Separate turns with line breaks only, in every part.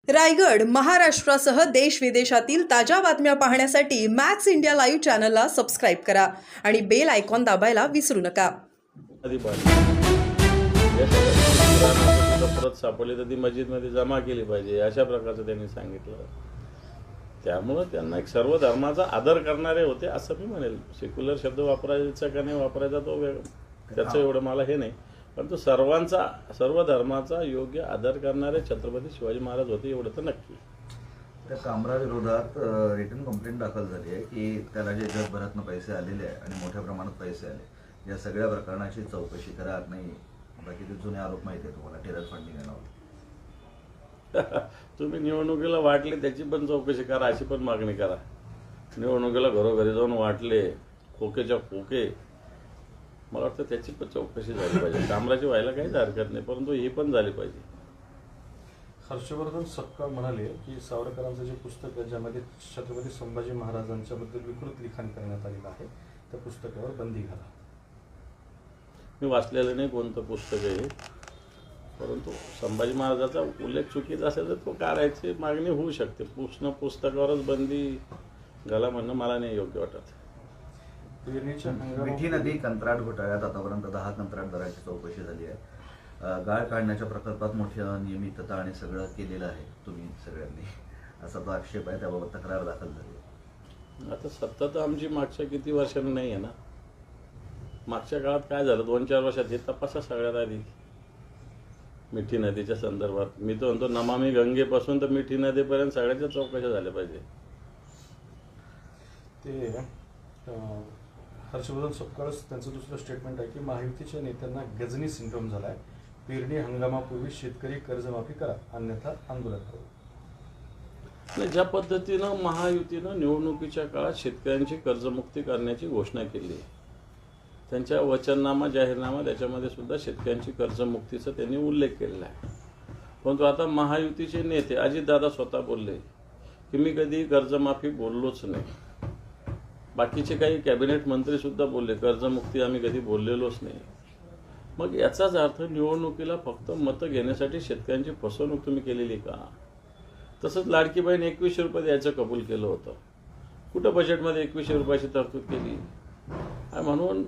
रायगड, महाराष्ट्रासह देश विदेशातील ताज्या बातम्या पाहण्यासाठी मॅक्स इंडिया लाईव्ह चॅनलला सबस्क्राईब करा आणि बेल आयकॉन दाबायला विसरू नका.
आधी पाहिजे परत सापडली तर ती मस्जिदमध्ये जमा केली पाहिजे अशा प्रकारचं त्यांनी सांगितलं. त्यामुळं त्यांना एक सर्व धर्माचा आदर करणारे होते असं मी म्हणेल. सेक्युलर शब्द वापरायचा का नाही वापरायचा तो त्याचं एवढं मला हे नाही, परंतु सर्व धर्माचा योग्य आदर करणारे छत्रपती शिवाजी महाराज होते एवढं तर नक्की.
त्या कामरा विरोधात रिटर्न कंप्लेंट दाखल झाली आहे की त्याला जे जगभरातनं पैसे आलेले आहे आणि मोठ्या प्रमाणात पैसे आले, या सगळ्या प्रकरणाची चौकशी करा. नाही बाकी ते जुने आरोप माहिती आहे तुम्हाला, टेरर फंडिंग नाव.
तुम्ही निवडणुकीला वाटले त्याची पण चौकशी करा, अशी पण मागणी करा. निवडणुकीला घरोघरी जाऊन वाटले खोकेच्या खोके, मला वाटतं त्याची पण चौकशी झाली पाहिजे. कामराची व्हायला काहीच हरकत नाही, परंतु ही पण झाली पाहिजे.
हर्षवर्धन सपकाळ म्हणाले की सावरकरांचं जे पुस्तक आहे ज्यामध्ये छत्रपती संभाजी महाराजांच्याबद्दल विकृत लिखाण करण्यात आलेलं आहे, त्या पुस्तकावर बंदी घाला.
मी वाचलेलं नाही कोणतं पुस्तक आहे, परंतु संभाजी महाराजांचा उल्लेख चुकीचा असेल तर तो काढायची मागणी होऊ शकते. पुस्तकावरच बंदी घाला म्हणणं मला नाही योग्य वाटत.
मिठी नदी कंत्राट घोटाळ्यात आतापर्यंत 10 कंत्राटदारांची चौकशी झाली आहे. गाळ काढण्याच्या प्रकल्पात मोठी अनियमितता आणि सगळं केलेलं आहे तुम्ही सगळ्यांनी, असा तो आक्षेप आहे. त्याबाबत तक्रार दाखल झाली आहे.
आता सत्ता तर आमची मागच्या किती वर्षांनी नाही आहे ना. मागच्या काळात काय झालं 2-4 वर्षात हे तपासा सगळ्यात आधी मिठी नदीच्या संदर्भात. मी तो म्हणतो नमामि गंगेपासून तर मिठी नदीपर्यंत सगळ्याच्या चौकशा झाल्या पाहिजे.
ते हर्षवर्धन सपकाळ त्यांचं दुसरं स्टेटमेंट आहे की महायुतीच्या नेत्यांना गजनी सिंड्रोम झाला आहे. पेरणी हंगामापूर्वी शेतकरी कर्जमाफी करा, अन्यथा आंदोलन करू.
नाही, ज्या पद्धतीनं महायुतीनं निवडणुकीच्या काळात शेतकऱ्यांची कर्जमुक्ती करण्याची घोषणा केली आहे, त्यांच्या वचननामा जाहीरनामा त्याच्यामध्ये सुद्धा शेतकऱ्यांची कर्जमुक्तीचा त्यांनी उल्लेख केलेला आहे. परंतु आता महायुतीचे नेते अजितदादा स्वतः बोलले की मी कधी कर्जमाफी बोललोच नाही. बाकीचे काही कॅबिनेट मंत्री सुद्धा बोलले कर्जमुक्ती आम्ही कधी बोललेलोच नाही. मग याचाच अर्थ निवडणुकीला फक्त मतं घेण्यासाठी शेतकऱ्यांची फसवणूक तुम्ही केलेली का? तसंच लाडकी बहीण 2100 रुपये द्यायचं कबूल केलं होतं, कुठं बजेटमध्ये 2100 रुपयाची तरतूद केली? आणि म्हणून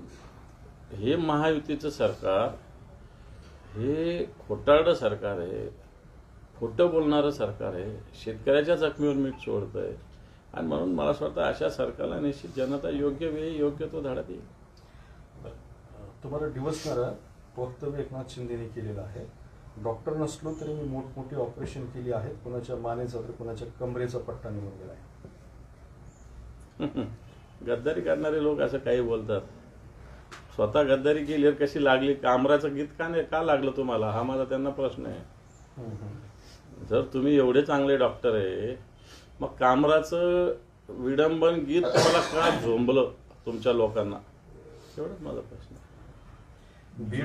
हे महायुतीचं सरकार हे खोटारडं सरकार आहे, खोटं बोलणारं सरकार आहे, शेतकऱ्याच्या जखमीवर मीठ सोडतं आहे. आणि म्हणून मला असं वाटतं अशा सरकारला निश्चित जनता योग्य वेळी योग्य तो धडा देईल.
तुम्हाला डिवसणारं वक्तव्य एकनाथ शिंदेने केलेलं आहे. डॉक्टर नसलो तरी मी मोठमोठी ऑपरेशन केली आहेत, कोणाच्या मानेचा तर कोणाच्या कमरेचा पट्टा निघून गेला आहे.
गद्दारी करणारे लोक असं काही बोलतात. स्वतः गद्दारी केली कशी लागली? कामराचं गीत का लागलं तुम्हाला, हा माझा त्यांना प्रश्न आहे. जर तुम्ही एवढे चांगले डॉक्टर आहे, मग कामराचं विडंबन गीत तुम्हाला का झोंबलं तुमच्या लोकांना? एवढंच माझा प्रश्न.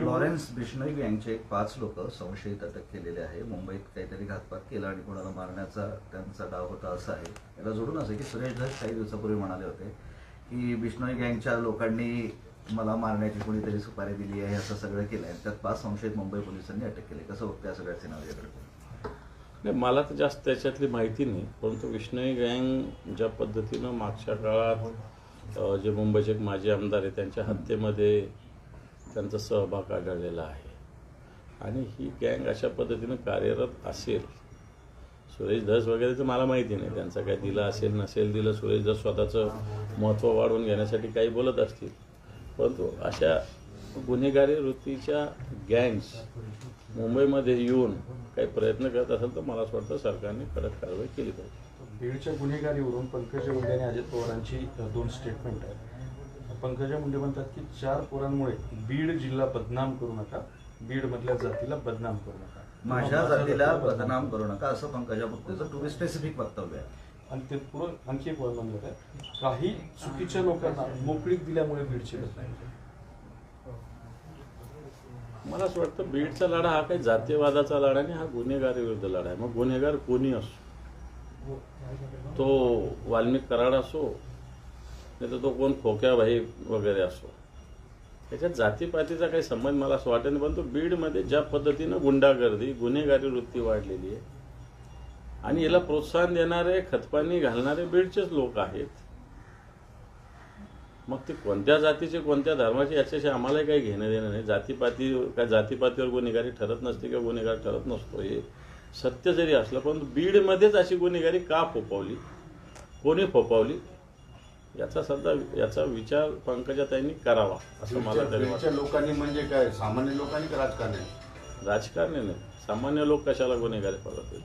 लॉरेन्स बिश्नोई गँगचे 5 लोक संशयित अटक केलेले आहे. मुंबईत काहीतरी घातपात केला आणि कोणाला मारण्याचा त्यांचा डाव होता असं आहे. याला जोडून असं की सुरेश धस काही दिवसापूर्वी म्हणाले होते की बिश्नोई गँगच्या लोकांनी मला मारण्याची कोणीतरी सुपारी दिली आहे, असं सगळं केलं आहे. त्यात 5 संशयित मुंबई पोलिसांनी अटक केले. कसं बघतं या सगळ्या सिनारिओकडे?
नाही, मला तर जास्त त्याच्यातली माहिती नाही, परंतु बिश्नोई गँग ज्या पद्धतीनं मागच्या काळात जे मुंबईचे एक माजी आमदार आहे त्यांच्या हत्येमध्ये त्यांचा सहभाग आढळलेला आहे आणि ही गँग अशा पद्धतीनं कार्यरत असेल. सुरेश धस वगैरेचं मला माहिती नाही, त्यांचं काय दिलं असेल नसेल दिलं. सुरेश धस स्वतःचं महत्त्व वाढवून घेण्यासाठी काही बोलत असतील, परंतु अशा गुन्हेगारी वृत्तीच्या गँग्स मुंबईमध्ये येऊन काही प्रयत्न करत असेल तर मला असं वाटतं सरकारने कडक कारवाई केली पाहिजे.
बीडच्या गुन्हेगारीवरून पंकजा मुंडे आणि अजित पवारांची 2 स्टेटमेंट आहेत. पंकजा मुंडे म्हणतात की 4 पोरांमुळे बीड जिल्हा बदनाम करू नका, बीडमधल्या जातीला बदनाम करू नका,
माझ्या जातीला बदनाम करू नका, असं पंकजा मुंडेचं टू बी स्पेसिफिक वक्तव्य आहे.
आणि ते पुढं आणखी एक वर्णन होत आहे, काही चुकीच्या लोकांना मोकळीक दिल्यामुळे बीडची बदनामी.
मला असं वाटतं बीडचा लढा हा काही जातीयवादाचा लढा नाही, हा गुन्हेगारी विरुद्ध लढा आहे. मग गुन्हेगार कोणी असो, तो वाल्मिक कराड असो नाही तर तो कोण खोक्याभाई वगैरे असो, त्याच्यात जातीपातीचा काही संबंध मला असं वाटत नाही. परंतु बीडमध्ये ज्या पद्धतीनं गुंडागर्दी गुन्हेगारी वृत्ती वाढलेली आहे आणि याला प्रोत्साहन देणारे खतपाणी घालणारे बीडचेच लोक आहेत. मग ते कोणत्या जातीचे कोणत्या धर्माचे याच्याशी आम्हालाही काही घेणं देणं नाही. जातीपातीवर गुन्हेगारी ठरत नसते किंवा गुन्हेगार ठरत नसतो, हे सत्य जरी असलं, पण बीडमध्येच अशी गुन्हेगारी का फोफावली, कोणी फोफावली, याचा विचार पंकजाताईंनी करावा असं मला तरी वाटतं.
बीडच्या लोकांनी म्हणजे काय, सामान्य लोकांनी का राजकारणी?
राजकारणी नाही, सामान्य लोक कशाला गुन्हेगारी करतील.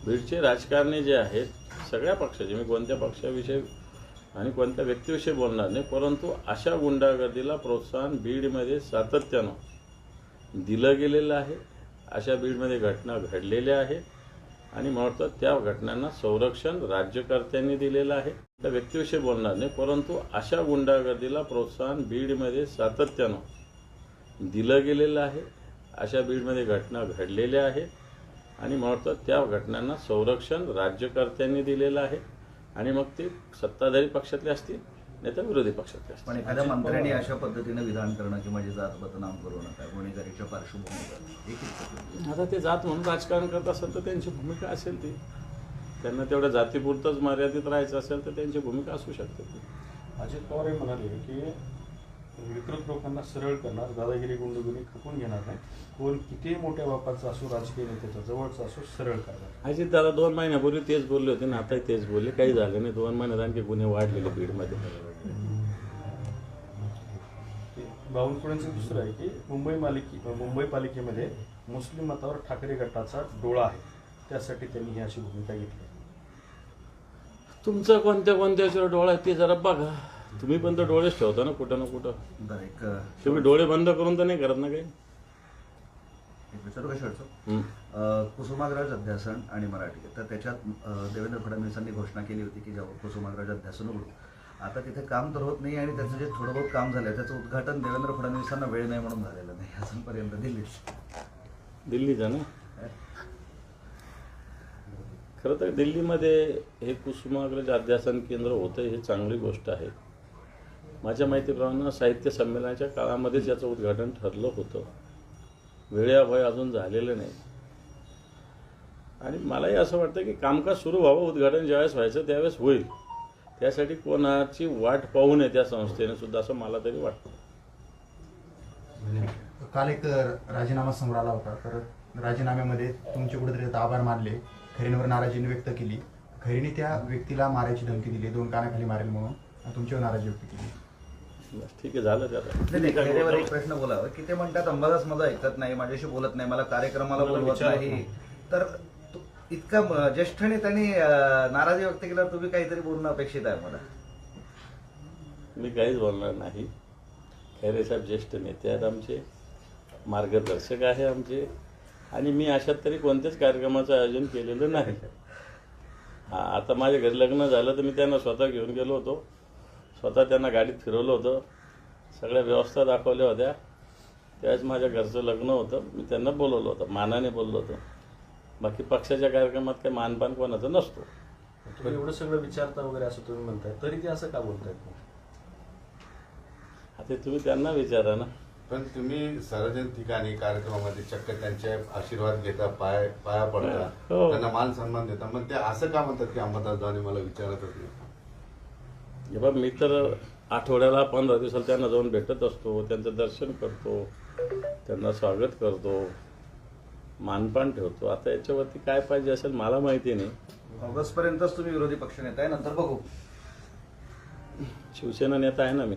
बीडचे राजकारणी जे आहेत सगळ्या पक्षाचे, मी कोणत्या पक्षाविषयी आणि कोणत्या व्यक्तीविषयी बोलणार नाही, परंतु अशा गुंडागर्दीला प्रोत्साहन बीडमध्ये सातत्यानं दिलं गेलेलं आहे. अशा बीडमध्ये घटना घडलेल्या आहेत आणि मला वाटतं त्या घटनांना संरक्षण राज्यकर्त्यांनी दिलेलं आहे. त्या व्यक्तीविषयी बोलणार नाही, परंतु अशा गुंडागर्दीला प्रोत्साहन बीडमध्ये सातत्यानं दिलं गेलेलं आहे. अशा बीडमध्ये घटना घडलेल्या आहेत आणि मला वाटतं त्या घटनांना संरक्षण राज्यकर्त्यांनी दिलेलं आहे. आणि मग ते सत्ताधारी पक्षातले असतील नाही तर विरोधी पक्षातले असतील.
पण एखाद्या मंत्र्यांनी अशा पद्धतीने विधान करणं की माझी जात बदनाम करू नका, गुन्हेगारीच्या पार्श्वभूमीवर एकच
आता ते जात म्हणून राजकारण करत असेल तर त्यांची भूमिका असेल ती. त्यांना तेवढ्या जातीपुरतंच मर्यादित राहायचं असेल तर त्यांची भूमिका असू शकते ती.
अजित पवार हे म्हणाले की विकृत लोकांना सरळ करणार, दादागिरी गुंडगिरी खपून घेणार नाही, कोण किती मोठ्या बापाचा असो, राजकीय नेत्याचा जवळचा असो, सरळ करणार.
अजित दादा 2 महिन्यापूर्वी तेच बोलले होते ना, आताही तेच बोलले. काही झालं नाही, 2 महिन्यात आणखी गुन्हे वाढलेले बीडमध्ये.
बावनकुळेंचं दुसरं आहे की मुंबई पालिकेमध्ये मुस्लिम मतावर ठाकरे गटाचा डोळा आहे, त्यासाठी त्यांनी ही अशी भूमिका घेतली.
तुमचं कोणत्या डोळा आहे ते जरा बघा. तुम्ही पण तर डोळेच ठेवता ना कुठं ना कुठं.
बरं, एक
तुम्ही डोळे बंद करून तर नाही करत ना काही.
विचारू का शेवटचं? कुसुमाग्रज अध्यासन आणि मराठी, तर त्याच्यात देवेंद्र फडणवीसांनी घोषणा केली होती की जेव्हा कुसुमाग्रज अध्यासन उघडू, आता तिथे काम तर होत नाही आणि त्याचं जे थोडं बहुत काम झालं त्याचं उद्घाटन देवेंद्र फडणवीसांना वेळ नाही म्हणून झालेलं नाही अजूनपर्यंत
दिल्लीचं ना. खरं तर दिल्लीमध्ये हे कुसुमाग्रज अध्यासन केंद्र होतं, हे चांगली गोष्ट आहे. माझ्या माहितीप्रमाणे साहित्य संमेलनाच्या काळामध्येच याचं उद्घाटन ठरलं होतं. वेळेअभावी अजून झालेलं नाही. आणि मलाही असं वाटतं की कामकाज सुरू व्हावं, उद्घाटन ज्यावेळेस व्हायचं त्यावेळेस होईल. त्यासाठी कोणाची वाट पाहू नये त्या संस्थेने सुद्धा, असं मला तरी वाटतं.
काल एक राजीनामा समोर आला होता, तर राजीनाम्यामध्ये तुमचे कुठेतरी आभार मानले, खैरेंवर नाराजी व्यक्त केली, खैरेंनी त्या व्यक्तीला मारायची धमकी दिली, 2 कानाखाली मारेल म्हणून, तुमच्यावर नाराजी व्यक्त केली.
बस ठीक आहे, झालं त्याला.
खैरेवर एक प्रश्न बोलावा की ते म्हणतात अंबादास माझा ऐकत नाही, माझ्याशी बोलत नाही, मला कार्यक्रमाला बोलवत नाही, तर इतका ज्येष्ठ नेत्यांनी नाराजी व्यक्त केल्यावर तुम्ही काहीतरी बोलणं अपेक्षित आहे मला.
मी काहीच बोलणार नाही. खैरे साहेब ज्येष्ठ नेते आहेत आमचे, मार्गदर्शक आहे आमचे, आणि मी अशात तरी कोणत्याच कार्यक्रमाचं आयोजन केलेलं नाही. आता माझ्या घरी लग्न झालं तर मी त्यांना स्वतः घेऊन गेलो होतो, स्वतः त्यांना गाडीत फिरवलं होतं, सगळ्या व्यवस्था दाखवल्या होत्या. त्यावेळेस माझ्या घरचं लग्न होतं, मी त्यांना बोलवलं होतं, मानाने बोललो होतो. बाकी पक्षाच्या कार्यक्रमात काही मानपान कोणाचा नसतो.
तुम्ही एवढं सगळं विचारता वगैरे असं तुम्ही म्हणताय, तरी ते असं का बोलतायत?
आता तुम्ही त्यांना विचारा ना.
पण तुम्ही सार्वजनिक ठिकाणी कार्यक्रमामध्ये चक्क त्यांचे आशीर्वाद घेता, पाया पडता,
हो.
त्यांना मान सन्मान देता, मग ते असं का म्हणतात की अंबादास दानवे मला विचारतच नाही?
हे बघ, मी तर आठवड्याला 15 दिवसाला त्यांना जाऊन भेटत असतो, त्यांचं दर्शन करतो, त्यांना स्वागत करतो, मानपान ठेवतो. आता याच्यावरती काय पाहिजे असेल मला माहिती नाही.
ऑगस्टपर्यंतच तुम्ही विरोधी पक्ष नेता आहे, नंतर बघू.
शिवसेना नेता आहे ना मी.